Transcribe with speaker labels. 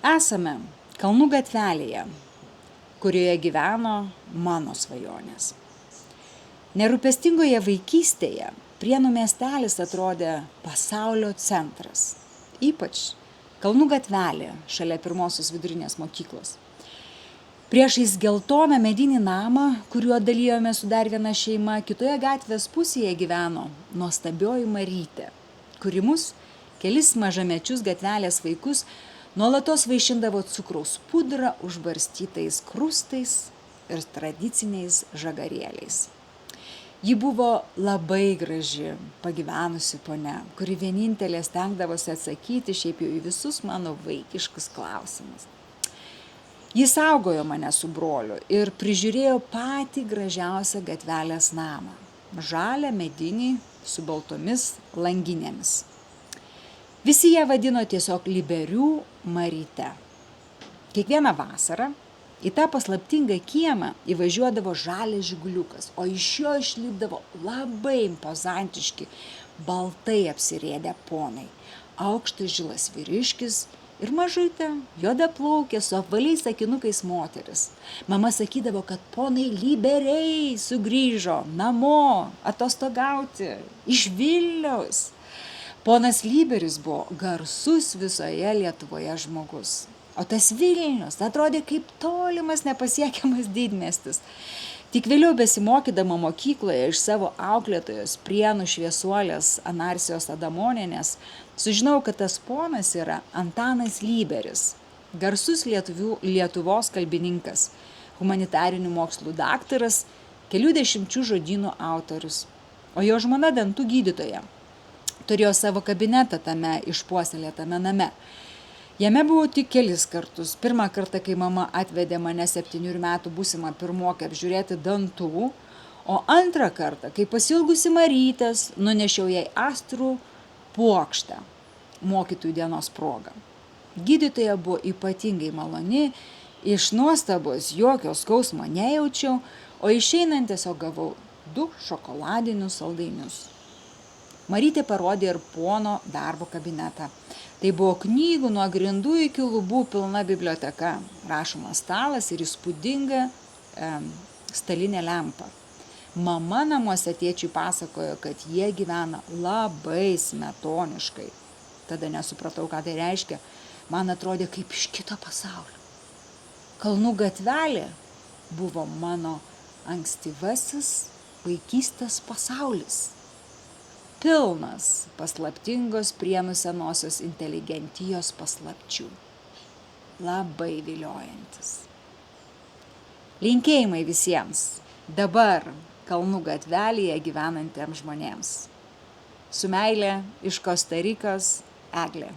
Speaker 1: Esame Kalnų gatvelėje, kurioje gyveno mano svajonės. Nerūpestingoje vaikystėje Prienų miestelis atrodė pasaulio centras, ypač Kalnų gatvelė šalia pirmosios vidurinės mokyklos. Priešais geltoną medinį namą, kuriuo dalijome su dar viena šeima, kitoje gatvės pusėje gyveno nuostabioji Marytė, kuri mus, kelis mažamečius gatvelės vaikus, nuolatos vaišindavo cukraus pudra užbarstytais krustais ir tradiciniais žagarėliais. Ji buvo labai graži, pagyvenusi ponia, kuri vienintelė stengdavosi atsakyti šiaip jau į visus mano vaikiškus klausimus. Jis saugojo mane su broliu ir prižiūrėjo patį gražiausią gatvelės namą, žalią medinį su baltomis langinėmis. Visi ją vadino tiesiog Liberių Maryte. Kiekvieną vasarą į tą paslaptingą kiemą įvažiuodavo žalias žiguliukas, o iš jo išlipdavo labai impozantiški, baltai apsirėdę ponai, aukštas žilas vyriškis ir mažutė, juodaplaukė su apvaliais akinukais moteris. Mama sakydavo, kad ponai Liberiai sugrįžo namo atostogauti iš Vilniaus. Ponas Liberis buvo garsus visoje Lietuvoje žmogus. O tas Vilnius atrodė kaip tolimas nepasiekiamas didmiestis. Tik vėliau besimokydama mokykloje iš savo auklėtojos Prienų šviesuolės Anarsijos Adamonienės, sužinau, kad tas ponas yra Antanas Liberis, garsus Lietuvos kalbininkas, humanitarinių mokslų daktaras, kelių dešimčių žodynų autorius. O jo žmona dantų gydytoja turėjo savo kabinetą tame išpuoselėtame name. Jame buvau tik kelis kartus. Pirmą kartą, kai mama atvedė mane 7 metų būsimą pirmokę apžiūrėti dantų, o antrą kartą, kai pasiilgusi Marytės, nunešiau jai astrų puokštę mokytojų dienos proga. Gydytoja buvo ypatingai maloni, iš nuostabos jokio skausmo nejaučiau, o išeinant tiesiog gavau 2 šokoladinius saldainius. Marytė parodė ir pono darbo kabinetą. Tai buvo knygų nuo grindų iki lubų pilna biblioteka, rašomas stalas ir įspūdinga stalinė lempa. Mama namuose tėčiui pasakojo, kad jie gyvena labai smetoniškai. Tada nesupratau, ką tai reiškia. Man atrodė kaip iš kito pasaulio. Kalnų gatvelė buvo mano ankstyvasis vaikystės pasaulis. Pilnas paslaptingos Prienų senosios inteligentijos paslapčių. Labai viliojantis. Linkėjimai visiems dabar Kalnų gatvelėje gyvenantiems žmonėms. Su meile iš Kosta Rikos, Eglė.